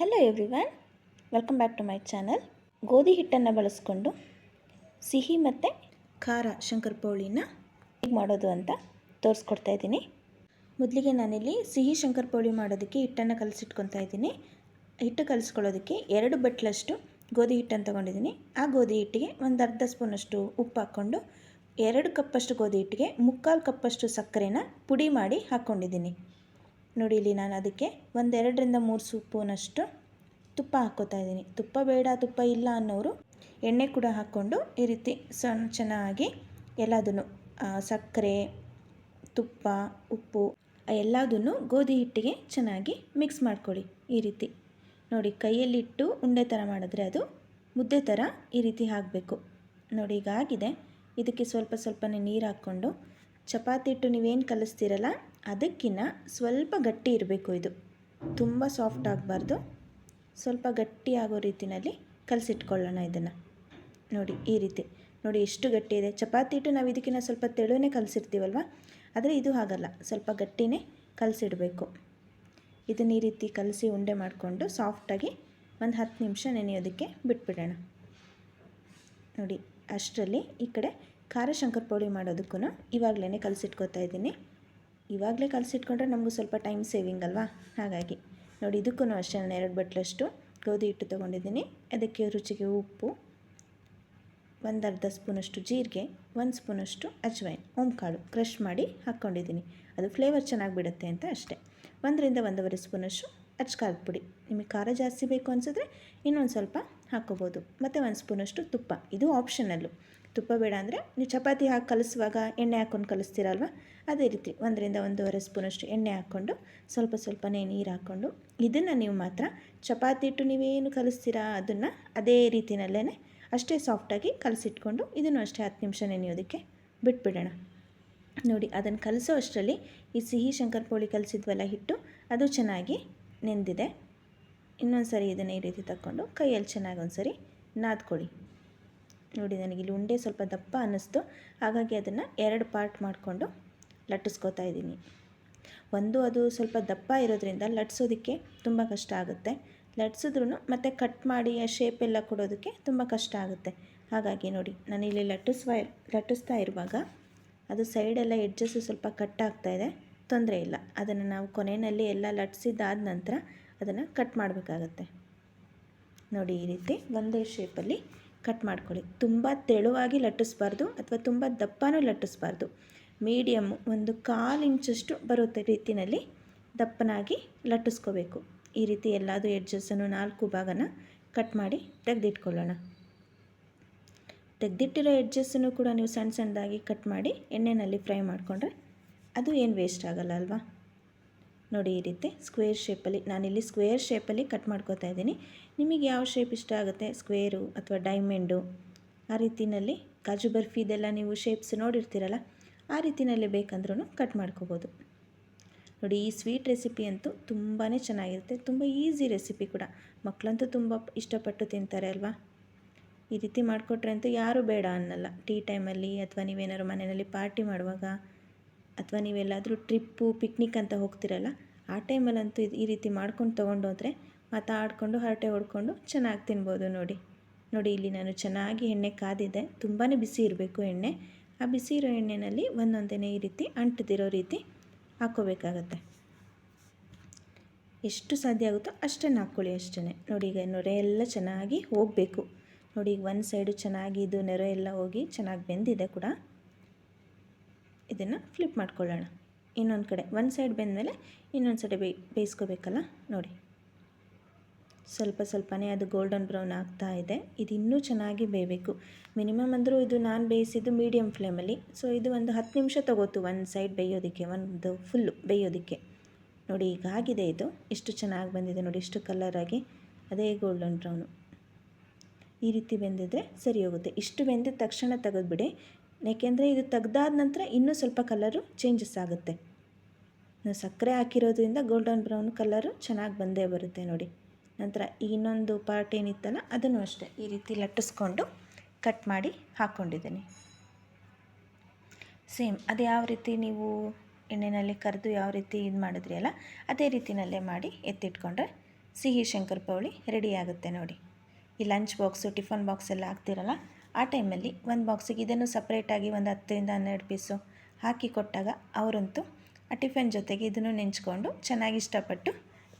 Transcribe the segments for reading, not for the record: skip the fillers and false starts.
Hello everyone, welcome back to my channel. ಗೋಧಿ ಹಿಟ್ಟನ್ನು ಬಳಸ್ಕೊಂಡು ಸಿಹಿ ಮತ್ತು ಖಾರ ಶಂಕರಪೋಳಿನ ಹೇಗೆ ಮಾಡೋದು ಅಂತ ತೋರಿಸ್ಕೊಡ್ತಾ ಇದ್ದೀನಿ. ಮೊದಲಿಗೆ ನಾನಿಲ್ಲಿ ಸಿಹಿ ಶಂಕರಪೋಳಿ ಮಾಡೋದಕ್ಕೆ ಹಿಟ್ಟನ್ನು ಕಲಸಿಟ್ಕೊತಾ ಇದ್ದೀನಿ. ಹಿಟ್ಟು ಕಲಿಸ್ಕೊಳ್ಳೋದಕ್ಕೆ 2 ಬಟ್ಲಷ್ಟು ಗೋಧಿ ಹಿಟ್ಟನ್ನು ತೊಗೊಂಡಿದ್ದೀನಿ. ಆ ಗೋಧಿ ಹಿಟ್ಟಿಗೆ ಒಂದು ಅರ್ಧ ಸ್ಪೂನಷ್ಟು ಉಪ್ಪು ಹಾಕ್ಕೊಂಡು 2 ಕಪ್ಪಷ್ಟು ಗೋಧಿ ಹಿಟ್ಟಿಗೆ 3/4 ಕಪ್ಪಷ್ಟು ಸಕ್ಕರೆನ ಪುಡಿ ಮಾಡಿ ಹಾಕ್ಕೊಂಡಿದ್ದೀನಿ. ನೋಡಿ, ಇಲ್ಲಿ ನಾನು ಅದಕ್ಕೆ 2-3 ಸ್ಪೂನಷ್ಟು ತುಪ್ಪ ಹಾಕ್ಕೋತಾ ಇದ್ದೀನಿ. ತುಪ್ಪ ಬೇಡ, ತುಪ್ಪ ಇಲ್ಲ ಅನ್ನೋರು ಎಣ್ಣೆ ಕೂಡ ಹಾಕ್ಕೊಂಡು ಈ ರೀತಿ ಚೆನ್ನಾಗಿ ಎಲ್ಲದನ್ನು ಸಕ್ಕರೆ, ತುಪ್ಪ, ಉಪ್ಪು ಎಲ್ಲದನ್ನು ಗೋಧಿ ಹಿಟ್ಟಿಗೆ ಚೆನ್ನಾಗಿ ಮಿಕ್ಸ್ ಮಾಡ್ಕೊಳ್ಳಿ. ಈ ರೀತಿ ನೋಡಿ, ಕೈಯಲ್ಲಿಟ್ಟು ಉಂಡೆ ಥರ ಮಾಡಿದ್ರೆ ಅದು ಮುದ್ದೆ ಥರ ಈ ರೀತಿ ಆಗಬೇಕು. ನೋಡಿ, ಈಗ ಆಗಿದೆ. ಇದಕ್ಕೆ ಸ್ವಲ್ಪನೇ ನೀರು ಹಾಕ್ಕೊಂಡು ಚಪಾತಿ ಹಿಟ್ಟು ನೀವೇನು ಕಲಿಸ್ತೀರಲ್ಲ ಅದಕ್ಕಿಂತ ಸ್ವಲ್ಪ ಗಟ್ಟಿ ಇರಬೇಕು. ಇದು ತುಂಬ ಸಾಫ್ಟ್ ಆಗಬಾರ್ದು, ಸ್ವಲ್ಪ ಗಟ್ಟಿ ಆಗೋ ರೀತಿಯಲ್ಲಿ ಕಲಸಿಟ್ಕೊಳ್ಳೋಣ ಇದನ್ನು. ನೋಡಿ, ಈ ರೀತಿ ನೋಡಿ ಎಷ್ಟು ಗಟ್ಟಿ ಇದೆ. ಚಪಾತಿ ಹಿಟ್ಟು ನಾವು ಇದಕ್ಕಿಂತ ಸ್ವಲ್ಪ ತೆಳುವೇ ಕಲಸಿರ್ತೀವಲ್ವ, ಆದರೆ ಇದು ಹಾಗಲ್ಲ, ಸ್ವಲ್ಪ ಗಟ್ಟಿನೇ ಕಲಸಿಡಬೇಕು. ಇದನ್ನು ಈ ರೀತಿ ಕಲಸಿ ಉಂಡೆ ಮಾಡಿಕೊಂಡು ಸಾಫ್ಟಾಗಿ ಒಂದು 10 ನಿಮಿಷ ನೆನೆಯೋದಕ್ಕೆ ಬಿಟ್ಬಿಡೋಣ. ನೋಡಿ, ಅಷ್ಟರಲ್ಲಿ ಈ ಕಡೆ ಖಾರ ಶಂಕರಪೋಳಿ ಮಾಡೋದಕ್ಕೂ ಇವಾಗಲೇ ಕಲಸಿಟ್ಕೋತಾ ಇದ್ದೀನಿ. ಇವಾಗಲೇ ಕಲಸಿಟ್ಕೊಂಡ್ರೆ ನಮಗೂ ಸ್ವಲ್ಪ ಟೈಮ್ ಸೇವಿಂಗ್ ಅಲ್ವಾ, ಹಾಗಾಗಿ ನೋಡಿ ಇದಕ್ಕೂ ಅಷ್ಟೇ ನಾನು 2 ಬಟ್ಲಷ್ಟು ಗೋಧಿ ಹಿಟ್ಟು ತೊಗೊಂಡಿದ್ದೀನಿ. ಅದಕ್ಕೆ ರುಚಿಗೆ ಉಪ್ಪು, ಒಂದು ಅರ್ಧ ಸ್ಪೂನಷ್ಟು ಜೀರಿಗೆ, 1 ಸ್ಪೂನಷ್ಟು ಅಜ್ವೈನ್, ಓಂಕಾಳು ಕ್ರಷ್ ಮಾಡಿ ಹಾಕ್ಕೊಂಡಿದ್ದೀನಿ. ಅದು ಫ್ಲೇವರ್ ಚೆನ್ನಾಗಿ ಬಿಡುತ್ತೆ ಅಂತ ಅಷ್ಟೇ. 1-1.5 ಸ್ಪೂನಷ್ಟು ಅಚ್ಕಾರದ ಪುಡಿ. ನಿಮಗೆ ಖಾರ ಜಾಸ್ತಿ ಬೇಕು ಅನಿಸಿದ್ರೆ ಇನ್ನೊಂದು ಸ್ವಲ್ಪ ಹಾಕ್ಕೋಬೋದು. ಮತ್ತು 1 ಸ್ಪೂನಷ್ಟು ತುಪ್ಪ. ಇದು ಆಪ್ಷನಲ್ಲು. ತುಪ್ಪ ಬೇಡ ಅಂದರೆ ನೀವು ಚಪಾತಿ ಹಾಕಿ ಕಲಿಸುವಾಗ ಎಣ್ಣೆ ಹಾಕ್ಕೊಂಡು ಕಲಿಸ್ತೀರಲ್ವ, ಅದೇ ರೀತಿ 1-1.5 ಸ್ಪೂನಷ್ಟು ಎಣ್ಣೆ ಹಾಕ್ಕೊಂಡು ಸ್ವಲ್ಪನೇ ನೀರು ಹಾಕ್ಕೊಂಡು ಇದನ್ನು ನೀವು ಮಾತ್ರ ಚಪಾತಿ ಹಿಟ್ಟು ನೀವೇನು ಕಲಿಸ್ತೀರಾ ಅದನ್ನು ಅದೇ ರೀತಿಯಲ್ಲೇ ಅಷ್ಟೇ ಸಾಫ್ಟಾಗಿ ಕಲಸಿಟ್ಕೊಂಡು ಇದನ್ನು ಅಷ್ಟೇ 10 ನಿಮಿಷ ನೆನೆಯೋದಕ್ಕೆ ಬಿಟ್ಬಿಡೋಣ. ನೋಡಿ, ಅದನ್ನು ಕಲಸೋ ಅಷ್ಟರಲ್ಲಿ ಈ ಸಿಹಿ ಶಂಕರಪೋಳಿ ಕಲಿಸಿದ್ವಲ್ಲ ಹಿಟ್ಟು, ಅದು ಚೆನ್ನಾಗಿ ನೆಂದಿದೆ. ಇನ್ನೊಂದು ಸರಿ ಇದನ್ನು ಈ ರೀತಿ ತಗೊಂಡು ಕೈಯಲ್ಲಿ ಚೆನ್ನಾಗಿ ಒಂದು ಸರಿ ನಾದ್ಕೊಳ್ಳಿ. ನೋಡಿ, ನನಗಿಲ್ಲಿ ಉಂಡೆ ಸ್ವಲ್ಪ ದಪ್ಪ ಅನ್ನಿಸ್ತು, ಹಾಗಾಗಿ ಅದನ್ನು 2 ಪಾರ್ಟ್ ಮಾಡಿಕೊಂಡು ಲಟ್ಟಿಸ್ಕೋತಾ ಇದ್ದೀನಿ. ಅದು ಸ್ವಲ್ಪ ದಪ್ಪ ಇರೋದ್ರಿಂದ ಲಟ್ಸೋದಕ್ಕೆ ತುಂಬ ಕಷ್ಟ ಆಗುತ್ತೆ. ಲಟ್ಸಿದ್ರೂ ಮತ್ತು ಕಟ್ ಮಾಡಿ ಆ ಶೇಪ್ ಎಲ್ಲ ಕೊಡೋದಕ್ಕೆ ತುಂಬ ಕಷ್ಟ ಆಗುತ್ತೆ. ಹಾಗಾಗಿ ನೋಡಿ, ನಾನಿಲ್ಲಿ ಲಟ್ಟಿಸ್ತಾ ಇರುವಾಗ ಅದು ಸೈಡೆಲ್ಲ ಎಡ್ಜಸ್ಸು ಸ್ವಲ್ಪ ಕಟ್ ಆಗ್ತಾಯಿದೆ. ತೊಂದರೆ ಇಲ್ಲ, ಅದನ್ನು ನಾವು ಕೊನೆಯಲ್ಲಿ ಎಲ್ಲ ಲಟ್ಸಿದ್ದಾದ ನಂತರ ಅದನ್ನು ಕಟ್ ಮಾಡಬೇಕಾಗತ್ತೆ. ನೋಡಿ, ಈ ರೀತಿ ಒಂದೇ ಶೇಪಲ್ಲಿ ಕಟ್ ಮಾಡ್ಕೊಳ್ಳಿ. ತುಂಬ ತೆಳುವಾಗಿ ಲಟ್ಟಿಸ್ಬಾರ್ದು ಅಥವಾ ತುಂಬ ದಪ್ಪನೂ ಲಟ್ಟಿಸ್ಬಾರ್ದು. ಮೀಡಿಯಮ್ಮು 1/4 ಇಂಚಷ್ಟು ಬರುತ್ತೆ ರೀತಿಯಲ್ಲಿ ದಪ್ಪನಾಗಿ ಲಟ್ಟಿಸ್ಕೋಬೇಕು. ಈ ರೀತಿ ಎಲ್ಲದೂ ಎಡ್ಜಸ್ಸನ್ನು 4 ಭಾಗನ ಕಟ್ ಮಾಡಿ ತೆಗೆದಿಟ್ಕೊಳ್ಳೋಣ. ತೆಗೆದಿಟ್ಟಿರೋ ಎಡ್ಜಸ್ಸನ್ನು ಕೂಡ ನೀವು ಸಣ್ಣದಾಗಿ ಕಟ್ ಮಾಡಿ ಎಣ್ಣೆಯಲ್ಲಿ ಫ್ರೈ ಮಾಡಿಕೊಂಡ್ರೆ ಅದು ಏನು ವೇಸ್ಟ್ ಆಗಲ್ಲ ಅಲ್ವಾ. ನೋಡಿ, ಈ ರೀತಿ ಸ್ಕ್ವೇರ್ ಶೇಪಲ್ಲಿ, ನಾನಿಲ್ಲಿ ಸ್ಕ್ವೇರ್ ಶೇಪಲ್ಲಿ ಕಟ್ ಮಾಡ್ಕೋತಾ ಇದ್ದೀನಿ. ನಿಮಗೆ ಯಾವ ಶೇಪ್ ಇಷ್ಟ ಆಗುತ್ತೆ, ಸ್ಕ್ವೇರು ಅಥವಾ ಡೈಮಂಡು, ಆ ರೀತಿಯಲ್ಲಿ ಕಾಜು ಬರ್ಫಿದೆಲ್ಲ ನೀವು ಶೇಪ್ಸ್ ನೋಡಿರ್ತೀರಲ್ಲ, ಆ ರೀತಿಯಲ್ಲಿ ಬೇಕಂದ್ರೂ ಕಟ್ ಮಾಡ್ಕೋಬೋದು. ನೋಡಿ, ಈ ಸ್ವೀಟ್ ರೆಸಿಪಿ ಅಂತೂ ತುಂಬಾ ಚೆನ್ನಾಗಿರುತ್ತೆ. ತುಂಬ ಈಸಿ ರೆಸಿಪಿ ಕೂಡ, ಮಕ್ಕಳಂತೂ ತುಂಬ ಇಷ್ಟಪಟ್ಟು ತಿಂತಾರೆ ಅಲ್ವಾ. ಈ ರೀತಿ ಮಾಡಿಕೊಟ್ರೆ ಅಂತೂ ಯಾರೂ ಬೇಡ ಅನ್ನಲ್ಲ. ಟೀ ಟೈಮಲ್ಲಿ ಅಥವಾ ನೀವೇನಾದ್ರು ಮನೆಯಲ್ಲಿ ಪಾರ್ಟಿ ಮಾಡುವಾಗ ಅಥವಾ ನೀವೆಲ್ಲಾದರೂ ಟ್ರಿಪ್ಪು ಪಿಕ್ನಿಕ್ ಅಂತ ಹೋಗ್ತಿರಲ್ಲ, ಆ ಟೈಮಲ್ಲಂತೂ ಈ ರೀತಿ ಮಾಡ್ಕೊಂಡು ತೊಗೊಂಡೋದ್ರೆ ಮಾತಾಡಿಕೊಂಡು ಹರಟೆ ಹೊಡ್ಕೊಂಡು ಚೆನ್ನಾಗಿ ತಿನ್ಬೋದು. ನೋಡಿ, ಇಲ್ಲಿ ನಾನು ಚೆನ್ನಾಗಿ ಎಣ್ಣೆ ಕಾದಿದೆ. ತುಂಬಾ ಬಿಸಿ ಇರಬೇಕು ಎಣ್ಣೆ. ಆ ಬಿಸಿ ಇರೋ ಎಣ್ಣೆಯಲ್ಲಿ ಒಂದೊಂದೇ ಈ ರೀತಿ ಅಂಟದಿರೋ ರೀತಿ ಹಾಕ್ಕೋಬೇಕಾಗತ್ತೆ. ಎಷ್ಟು ಸಾಧ್ಯ ಆಗುತ್ತೋ ಅಷ್ಟನ್ನು ಹಾಕ್ಕೊಳ್ಳಿ ಅಷ್ಟೇ. ನೋಡಿ, ಈಗ ನೊರೆ ಎಲ್ಲ ಚೆನ್ನಾಗಿ ಹೋಗಬೇಕು. ನೋಡಿ, ಈಗ ಒಂದು ಸೈಡು ಚೆನ್ನಾಗಿ ಇದು ನೊರೆ ಎಲ್ಲ ಹೋಗಿ ಚೆನ್ನಾಗಿ ಬೆಂದಿದೆ ಕೂಡ. ಇದನ್ನು ಫ್ಲಿಪ್ ಮಾಡ್ಕೊಳ್ಳೋಣ. ಇನ್ನೊಂದು ಕಡೆ ಒಂದು ಸೈಡ್ ಬೆಂದಮೇಲೆ ಇನ್ನೊಂದು ಸೈಡ್ ಬೇಯಿಸ್ಕೋಬೇಕಲ್ಲ. ನೋಡಿ, ಸ್ವಲ್ಪನೇ ಅದು ಗೋಲ್ಡನ್ ಬ್ರೌನ್ ಆಗ್ತಾ ಇದೆ. ಇದು ಇನ್ನೂ ಚೆನ್ನಾಗಿ ಬೇಯಬೇಕು. ಮಿನಿಮಮ್ ಅಂದರೂ ಇದು ನಾನು ಬೇಯಿಸಿದ್ದು ಮೀಡಿಯಮ್ ಫ್ಲೇಮಲ್ಲಿ. ಸೊ ಇದು ಒಂದು 10 ನಿಮಿಷ ತಗೋತು ಒಂದು ಸೈಡ್ ಬೇಯೋದಕ್ಕೆ, ಒಂದು ಫುಲ್ಲು ಬೇಯೋದಕ್ಕೆ. ನೋಡಿ, ಈಗ ಆಗಿದೆ. ಇದು ಎಷ್ಟು ಚೆನ್ನಾಗಿ ಬಂದಿದೆ ನೋಡಿ, ಎಷ್ಟು ಕಲರಾಗಿ ಅದೇ ಗೋಲ್ಡನ್ ಬ್ರೌನು. ಈ ರೀತಿ ಬೆಂದಿದ್ರೆ ಸರಿ ಹೋಗುತ್ತೆ. ಇಷ್ಟು ಬೆಂದಿದ ತಕ್ಷಣ ತೆಗೆದುಬಿಡಿ, ಯಾಕೆಂದರೆ ಇದು ತೆಗ್ದಾದ ನಂತರ ಇನ್ನೂ ಸ್ವಲ್ಪ ಕಲರು ಚೇಂಜಸ್ ಆಗುತ್ತೆ. ನಾವು ಸಕ್ಕರೆ ಹಾಕಿರೋದ್ರಿಂದ ಗೋಲ್ಡನ್ ಬ್ರೌನ್ ಕಲರು ಚೆನ್ನಾಗಿ ಬಂದೇ ಬರುತ್ತೆ. ನೋಡಿ, ನಂತರ ಇನ್ನೊಂದು ಪಾರ್ಟ್ ಏನಿತ್ತಲ್ಲ ಅದನ್ನು ಅಷ್ಟೇ ಈ ರೀತಿ ಲಟ್ಟಿಸ್ಕೊಂಡು ಕಟ್ ಮಾಡಿ ಹಾಕ್ಕೊಂಡಿದ್ದೀನಿ. ಸೇಮ್ ಅದು ಯಾವ ರೀತಿ ನೀವು ಎಣ್ಣೆಯಲ್ಲಿ ಕರೆದು ಯಾವ ರೀತಿ ಇದು ಮಾಡಿದ್ರಿ ಅಲ್ಲ, ಅದೇ ರೀತಿಯಲ್ಲೇ ಮಾಡಿ ಎತ್ತಿಟ್ಕೊಂಡ್ರೆ ಸಿಹಿ ಶಂಕರಪೋಳಿ ರೆಡಿ ಆಗುತ್ತೆ ನೋಡಿ. ಈ ಲಂಚ್ ಬಾಕ್ಸು ಟಿಫನ್ ಬಾಕ್ಸ್ ಎಲ್ಲ ಹಾಕ್ತಿರಲ್ಲ, ಆ ಟೈಮಲ್ಲಿ ಒಂದು ಬಾಕ್ಸಿಗೆ ಇದನ್ನು ಸಪ್ರೇಟಾಗಿ ಒಂದು 10-12 ಪೀಸು ಹಾಕಿ ಕೊಟ್ಟಾಗ ಅವರಂತೂ ಆ ಟಿಫನ್ ಜೊತೆಗೆ ಇದನ್ನು ನೆಂಚ್ಕೊಂಡು ಚೆನ್ನಾಗಿ ಇಷ್ಟಪಟ್ಟು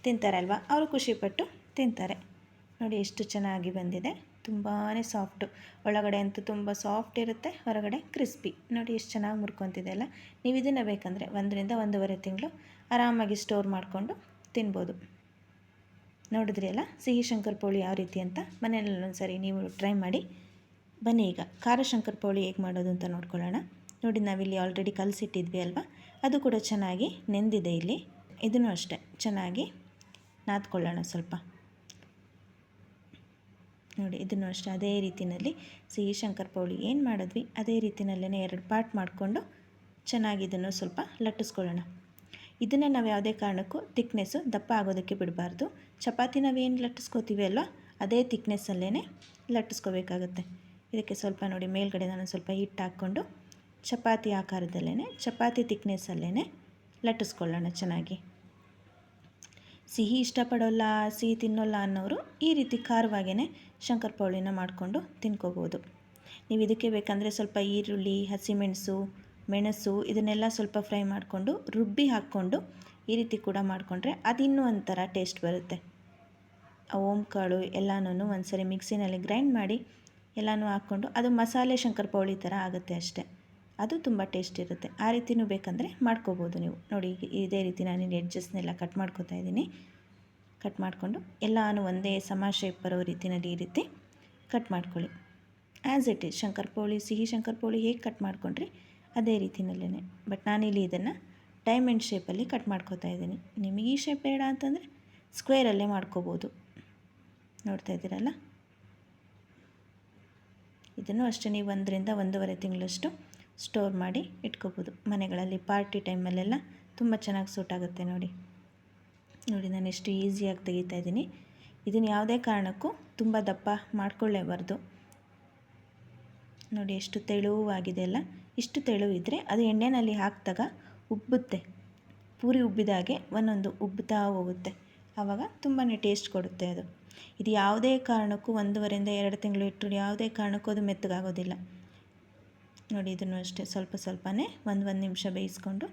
ತಿಂತಾರಲ್ವ, ಅವರು ಖುಷಿಪಟ್ಟು ತಿಂತಾರೆ. ನೋಡಿ ಎಷ್ಟು ಚೆನ್ನಾಗಿ ಬಂದಿದೆ, ತುಂಬಾ ಸಾಫ್ಟು. ಒಳಗಡೆ ಅಂತೂ ತುಂಬ ಸಾಫ್ಟ್ ಇರುತ್ತೆ, ಹೊರಗಡೆ ಕ್ರಿಸ್ಪಿ. ನೋಡಿ ಎಷ್ಟು ಚೆನ್ನಾಗಿ ಮುರ್ಕೊತಿದೆ ಅಲ್ಲ. ನೀವು ಇದನ್ನು ಬೇಕಂದರೆ 1-1.5 ತಿಂಗಳು ಆರಾಮಾಗಿ ಸ್ಟೋರ್ ಮಾಡಿಕೊಂಡು ತಿನ್ಬೋದು. ನೋಡಿದ್ರಿ ಅಲ್ಲ ಸಿಹಿ ಶಂಕರಪೋಳಿ ಯಾವ ರೀತಿ ಅಂತ. ಮನೆಯಲ್ಲಿ ಒಂದ್ಸರಿ ನೀವು ಟ್ರೈ ಮಾಡಿ. ಬನ್ನಿ ಈಗ ಖಾರ ಶಂಕರಪೋಳಿ ಹೇಗೆ ಮಾಡೋದು ಅಂತ ನೋಡ್ಕೊಳ್ಳೋಣ. ನೋಡಿ ನಾವಿಲ್ಲಿ ಆಲ್ರೆಡಿ ಕಲಸಿಟ್ಟಿದ್ವಿ ಅಲ್ವಾ, ಅದು ಕೂಡ ಚೆನ್ನಾಗಿ ನೆಂದಿದೆ ಇಲ್ಲಿ. ಇದನ್ನು ಅಷ್ಟೇ ಚೆನ್ನಾಗಿ ನಾದ್ಕೊಳ್ಳೋಣ ಸ್ವಲ್ಪ. ನೋಡಿ ಇದನ್ನು ಅಷ್ಟೇ ಅದೇ ರೀತಿಯಲ್ಲಿ ಸಿಹಿ ಶಂಕರಪೋಳಿ ಏನು ಮಾಡಿದ್ವಿ ಅದೇ ರೀತಿಯಲ್ಲೇ 2 ಪಾರ್ಟ್ ಮಾಡಿಕೊಂಡು ಚೆನ್ನಾಗಿ ಇದನ್ನು ಸ್ವಲ್ಪ ಲಟ್ಟಿಸ್ಕೊಳ್ಳೋಣ. ಇದನ್ನು ನಾವು ಯಾವುದೇ ಕಾರಣಕ್ಕೂ ತಿಕ್ನೆಸ್ಸು ದಪ್ಪ ಆಗೋದಕ್ಕೆ ಬಿಡಬಾರ್ದು. ಚಪಾತಿ ನಾವೇನು ಲಟ್ಟಿಸ್ಕೋತೀವಿ ಅಲ್ವ, ಅದೇ ತಿಕ್ನೆಸ್ಸಲ್ಲೇ ಲಟ್ಟಿಸ್ಕೋಬೇಕಾಗುತ್ತೆ. ಇದಕ್ಕೆ ಸ್ವಲ್ಪ ನೋಡಿ ಮೇಲ್ಗಡೆ ನಾನು ಸ್ವಲ್ಪ ಹಿಟ್ಟು ಹಾಕ್ಕೊಂಡು ಚಪಾತಿ ಆಕಾರದಲ್ಲೇ ಚಪಾತಿ ತಿಕ್ನೆಸ್ಸಲ್ಲೇ ಲಟ್ಟಿಸ್ಕೊಳ್ಳೋಣ ಚೆನ್ನಾಗಿ. ಸಿಹಿ ಇಷ್ಟಪಡೋಲ್ಲ, ಸಿಹಿ ತಿನ್ನೋಲ್ಲ ಅನ್ನೋರು ಈ ರೀತಿ ಖಾರವಾಗೇ ಶಂಕರಪೋಳಿನ ಮಾಡಿಕೊಂಡು ತಿನ್ಕೋಬೋದು. ನೀವು ಇದಕ್ಕೆ ಬೇಕಂದರೆ ಸ್ವಲ್ಪ ಈರುಳ್ಳಿ, ಹಸಿಮೆಣಸು, ಮೆಣಸು ಇದನ್ನೆಲ್ಲ ಸ್ವಲ್ಪ ಫ್ರೈ ಮಾಡಿಕೊಂಡು ರುಬ್ಬಿ ಹಾಕ್ಕೊಂಡು ಈ ರೀತಿ ಕೂಡ ಮಾಡಿಕೊಂಡ್ರೆ ಅದಿನ್ನೂ ಒಂಥರ ಟೇಸ್ಟ್ ಬರುತ್ತೆ. ಆ ಓಂಕಾಳು ಎಲ್ಲನೂ ಒಂದ್ಸರಿ ಮಿಕ್ಸಿನಲ್ಲಿ ಗ್ರೈಂಡ್ ಮಾಡಿ ಎಲ್ಲನೂ ಹಾಕ್ಕೊಂಡು ಅದು ಮಸಾಲೆ ಶಂಕರಪೋಳಿ ಥರ ಆಗುತ್ತೆ ಅಷ್ಟೇ. ಅದು ತುಂಬ ಟೇಸ್ಟ್ ಇರುತ್ತೆ. ಆ ರೀತಿಯೂ ಬೇಕಂದರೆ ಮಾಡ್ಕೋಬೋದು ನೀವು. ನೋಡಿ ಇದೇ ರೀತಿ ನಾನು ಎಡ್ಜಸ್ನೆಲ್ಲ ಕಟ್ ಮಾಡ್ಕೊತಾ ಇದ್ದೀನಿ. ಕಟ್ ಮಾಡಿಕೊಂಡು ಎಲ್ಲನೂ ಒಂದೇ ಸಮ ಶೇಪ್ ಬರೋ ರೀತಿಯಲ್ಲಿ ಈ ರೀತಿ ಕಟ್ ಮಾಡ್ಕೊಳ್ಳಿ. ಆ್ಯಸ್ ಇಟ್ ಈಸ್ ಶಂಕರಪೋಳಿ ಸಿಹಿ ಶಂಕರಪೋಳಿ ಹೇಗೆ ಕಟ್ ಮಾಡ್ಕೊಂಡ್ರಿ ಅದೇ ರೀತಿಯಲ್ಲೇ. ಬಟ್ ನಾನಿಲ್ಲಿ ಇದನ್ನು ಡೈಮಂಡ್ ಶೇಪಲ್ಲಿ ಕಟ್ ಮಾಡ್ಕೊತಾ ಇದ್ದೀನಿ. ನಿಮಗೆ ಈ ಶೇಪ್ ಬೇಡ ಅಂತಂದರೆ ಸ್ಕ್ವೇರಲ್ಲೇ ಮಾಡ್ಕೋಬೋದು. ನೋಡ್ತಾ ಇದ್ದೀರಲ್ಲ, ಇದನ್ನು ಅಷ್ಟೇ ನೀವು 1-1.5 ತಿಂಗಳಷ್ಟು ಸ್ಟೋರ್ ಮಾಡಿ ಇಟ್ಕೋಬೋದು. ಮನೆಗಳಲ್ಲಿ ಪಾರ್ಟಿ ಟೈಮಲ್ಲೆಲ್ಲ ತುಂಬ ಚೆನ್ನಾಗಿ ಸೂಟ್ ಆಗುತ್ತೆ ನೋಡಿ. ನೋಡಿ ನಾನು ಎಷ್ಟು ಈಸಿಯಾಗಿ ತೆಗಿತಾ ಇದ್ದೀನಿ. ಇದನ್ನು ಯಾವುದೇ ಕಾರಣಕ್ಕೂ ತುಂಬ ದಪ್ಪ ಮಾಡ್ಕೊಳ್ಳೇಬಾರ್ದು. ನೋಡಿ ಎಷ್ಟು ತೆಳುವಾಗಿದೆ ಅಲ್ಲ. ಇಷ್ಟು ತೆಳುವಿದ್ದರೆ ಅದು ಎಣ್ಣೆಯಲ್ಲಿ ಹಾಕಿದಾಗ ಉಬ್ಬುತ್ತೆ, ಪೂರಿ ಉಬ್ಬಿದಾಗೆ ಒಂದೊಂದು ಉಬ್ಬುತ್ತಾ ಹೋಗುತ್ತೆ. ಆವಾಗ ತುಂಬಾ ಟೇಸ್ಟ್ ಕೊಡುತ್ತೆ ಅದು. ಇದು ಯಾವುದೇ ಕಾರಣಕ್ಕೂ 1.5-2 ತಿಂಗಳು ಇಟ್ಟರು ಯಾವುದೇ ಕಾರಣಕ್ಕೂ ಅದು ಮೆತ್ತಗಾಗೋದಿಲ್ಲ. ನೋಡಿ ಇದನ್ನು ಅಷ್ಟೇ ಸ್ವಲ್ಪ ಸ್ವಲ್ಪನೇ 1 ನಿಮಿಷ ಬೇಯಿಸ್ಕೊಂಡು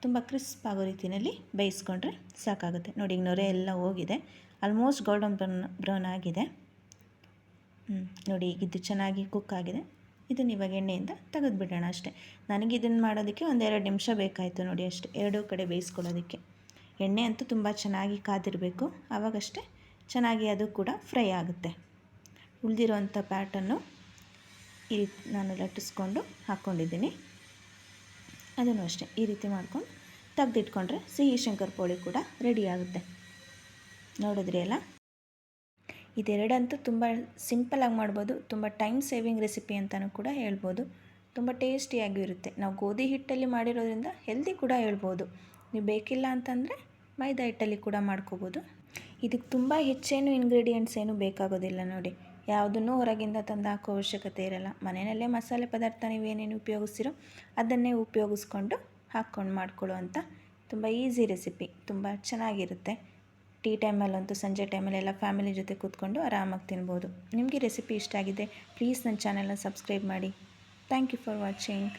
ತುಂಬ ಕ್ರಿಸ್ಪ್ ಆಗೋ ರೀತಿಯಲ್ಲಿ ಬೇಯಿಸ್ಕೊಂಡ್ರೆ ಸಾಕಾಗುತ್ತೆ. ನೋಡಿ ಈಗ ನೊರೆ ಎಲ್ಲ ಹೋಗಿದೆ, ಆಲ್ಮೋಸ್ಟ್ ಗೋಲ್ಡನ್ ಬ್ರೌನ್ ಆಗಿದೆ. ನೋಡಿ ಈಗ ಇದು ಚೆನ್ನಾಗಿ ಕುಕ್ ಆಗಿದೆ. ಇದನ್ನು ಇವಾಗ ಎಣ್ಣೆಯಿಂದ ತೆಗೆದುಬಿಡೋಣ ಅಷ್ಟೇ. ನನಗೆ ಇದನ್ನು ಮಾಡೋದಕ್ಕೆ 1-2 ನಿಮಿಷ ಬೇಕಾಯಿತು ನೋಡಿ ಅಷ್ಟೇ, ಎರಡೂ ಕಡೆ ಬೇಯಿಸ್ಕೊಳ್ಳೋದಕ್ಕೆ. ಎಣ್ಣೆ ಅಂತೂ ತುಂಬ ಚೆನ್ನಾಗಿ ಕಾದಿರಬೇಕು, ಆವಾಗಷ್ಟೇ ಚೆನ್ನಾಗಿ ಅದು ಕೂಡ ಫ್ರೈ ಆಗುತ್ತೆ. ಉಳಿದಿರೋವಂಥ ಪ್ಯಾಟನ್ನು ಈ ರೀತಿ ನಾನು ಲಟ್ಟಿಸ್ಕೊಂಡು ಹಾಕ್ಕೊಂಡಿದ್ದೀನಿ. ಅದನ್ನು ಅಷ್ಟೇ ಈ ರೀತಿ ಮಾಡ್ಕೊಂಡು ತೆಗೆದಿಟ್ಕೊಂಡ್ರೆ ಸಿಹಿ ಶಂಕರಪೋಳಿ ಕೂಡ ರೆಡಿ ಆಗುತ್ತೆ. ನೋಡಿದ್ರಿ ಅಲ್ಲ, ಇದೆರಡಂತೂ ತುಂಬ ಸಿಂಪಲಾಗಿ ಮಾಡ್ಬೋದು. ತುಂಬ ಟೈಮ್ ಸೇವಿಂಗ್ ರೆಸಿಪಿ ಅಂತಲೂ ಕೂಡ ಹೇಳ್ಬೋದು. ತುಂಬ ಟೇಸ್ಟಿಯಾಗೂ ಇರುತ್ತೆ. ನಾವು ಗೋಧಿ ಹಿಟ್ಟಲ್ಲಿ ಮಾಡಿರೋದ್ರಿಂದ ಹೆಲ್ದಿ ಕೂಡ ಹೇಳ್ಬೋದು. ನೀವು ಬೇಕಿಲ್ಲ ಅಂತಂದರೆ ಮೈದಾ ಹಿಟ್ಟಲ್ಲಿ ಕೂಡ ಮಾಡ್ಕೋಬೋದು. ಇದಕ್ಕೆ ತುಂಬ ಹೆಚ್ಚೇನು ಇಂಗ್ರೀಡಿಯೆಂಟ್ಸ್ ಏನು ಬೇಕಾಗೋದಿಲ್ಲ ನೋಡಿ. ಯಾವುದನ್ನು ಹೊರಗಿಂದ ತಂದು ಹಾಕೋ ಅವಶ್ಯಕತೆ ಇರಲ್ಲ. ಮನೆಯಲ್ಲೇ ಮಸಾಲೆ ಪದಾರ್ಥ ನೀವೇನೇನು ಉಪಯೋಗಿಸ್ತೀರೋ ಅದನ್ನೇ ಉಪಯೋಗಿಸ್ಕೊಂಡು ಹಾಕ್ಕೊಂಡು ಮಾಡ್ಕೊಳ್ಳೋ ಅಂಥ ತುಂಬ ಈಸಿ ರೆಸಿಪಿ. ತುಂಬ ಚೆನ್ನಾಗಿರುತ್ತೆ. ಟೀ ಟೈಮಲ್ಲಂತೂ ಸಂಜೆ ಟೈಮಲ್ಲೆಲ್ಲ ಫ್ಯಾಮಿಲಿ ಜೊತೆ ಕೂತ್ಕೊಂಡು ಆರಾಮಾಗಿ ತಿನ್ಬೋದು. ನಿಮಗೆ ರೆಸಿಪಿ ಇಷ್ಟ ಆಗಿದೆ ಪ್ಲೀಸ್ ನನ್ನ ಚಾನಲ್ನ ಸಬ್ಸ್ಕ್ರೈಬ್ ಮಾಡಿ. Thank you for watching.